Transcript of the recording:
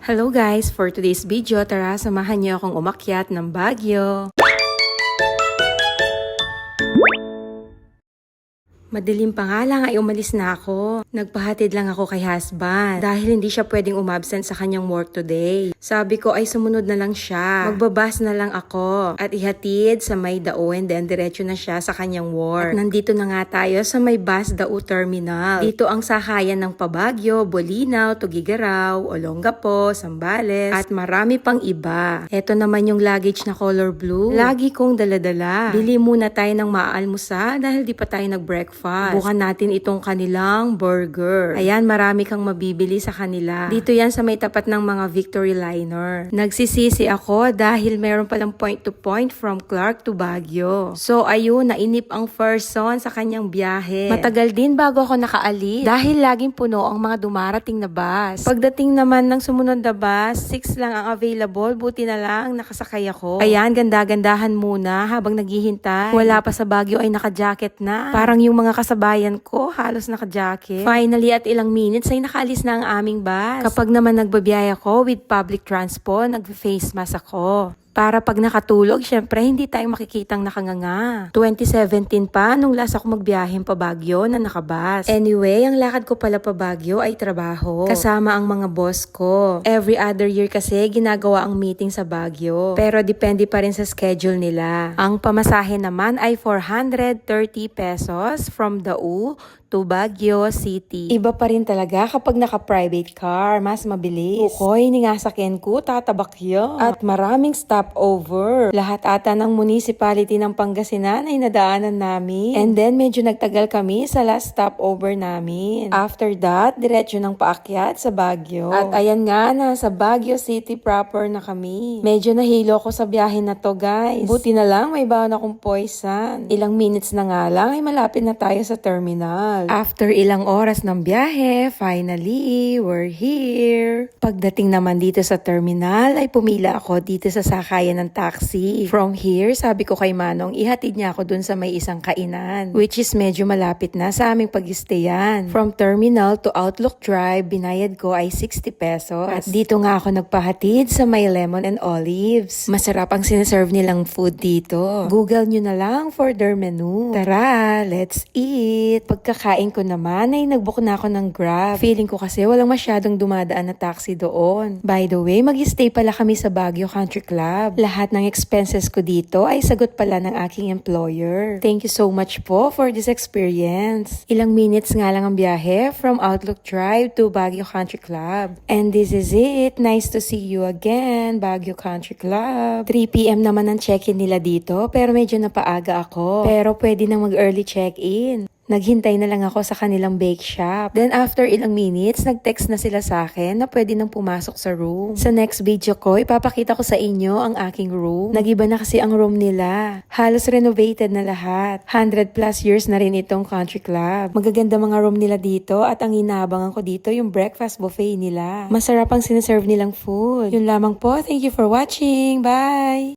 Hello guys! For today's video, tara samahan niyo akong umakyat ng Baguio. Madilim pa nga lang ay umalis na ako. Nagpahatid lang ako kay husband dahil hindi siya pwedeng umabsent sa kanyang work today. Sabi ko ay sumunod na lang siya. Magbabas na lang ako at ihatid sa may Dao and then diretso na siya sa kanyang work. At nandito na nga tayo sa may Bus Dao Terminal. Dito ang sakayan ng Pabagyo, Bolinao, Tugigaraw, Olongapo, Zambales at marami pang iba. Ito naman yung luggage na color blue. Lagi kong daladala. Bili muna tayo ng maalmusa dahil di pa tayo nag-breakfast. Bukan natin itong kanilang burger. Ayan, marami kang mabibili sa kanila. Dito yan sa may tapat ng mga Victory Liner. Nagsisisi ako dahil meron palang point to point from Clark to Baguio. So ayun, nainip ang person sa kanyang biyahe. Matagal din bago ako nakaalis dahil laging puno ang mga dumarating na bus. Pagdating naman ng sumunod na bus, 6 lang ang available. Buti na lang nakasakay ako. Ayan, ganda-gandahan muna habang naghihintay. Wala pa sa Baguio ay naka-jacket na. Parang yung mga kasabayan ko, halos naka-jacket. Finally, at ilang minutes ay nakaalis na ang aming bus. Kapag naman nagbabiyaya ko with public transport, nag-face mask ako. Para pag nakatulog, syempre hindi tayo makikitang nakanganga. 2017 pa, nung last ako magbiyaheng pa Baguio na nakabas. Anyway, ang lakad ko pala pa Baguio ay trabaho. Kasama ang mga boss ko. Every other year kasi, ginagawa ang meeting sa Baguio. Pero depende pa rin sa schedule nila. Ang pamasahe naman ay 430 pesos from Dao to Baguio City. Iba pa rin talaga kapag naka-private car, mas mabilis. Ukoy, ningasakyan ko, tatabak yun. At maraming stopover. Lahat ata ng municipality ng Pangasinan ay nadaanan namin. And then, medyo nagtagal kami sa last stopover namin. After that, diretso ng paakyat sa Baguio. At ayan nga, nasa Baguio City proper na kami. Medyo nahilo ko sa biyahe na to, guys. Buti na lang, may baon akong poison. Ilang minutes na nga lang, ay malapit na tayo sa terminal. After ilang oras ng biyahe, finally, we're here. Pagdating naman dito sa terminal, ay pumila ako dito sa sakayan ng taxi. From here, sabi ko kay Manong, ihatid niya ako dun sa may isang kainan, which is medyo malapit na sa aming pag-stayan. From terminal to Outlook Drive, binayad ko ay 60 pesos. At dito nga ako nagpahatid sa may lemon and olives. Masarap ang sinaserve nilang food dito. Google nyo na lang for their menu. Tara, let's eat! Pagkakain ko naman ay nagbook na ako ng Grab. Feeling ko kasi walang masyadong dumadaan na taxi doon. By the way, mag-stay pala kami sa Baguio Country Club. Lahat ng expenses ko dito ay sagot pala ng aking employer. Thank you so much po for this experience. Ilang minutes nga lang ang biyahe from Outlook Drive to Baguio Country Club. And this is it. Nice to see you again, Baguio Country Club. 3 PM naman ang check-in nila dito pero medyo napaaga ako. Pero pwede nang mag-early check-in. Naghintay na lang ako sa kanilang bake shop. Then after ilang minutes, nag-text na sila sa akin na pwede nang pumasok sa room. Sa next video ko, ipapakita ko sa inyo ang aking room. Nagiba na kasi ang room nila. Halos renovated na lahat. 100 plus years na rin itong country club. Magaganda mga room nila dito at ang inaabangan ko dito yung breakfast buffet nila. Masarap ang sinaserve nilang food. Yun lamang po. Thank you for watching. Bye!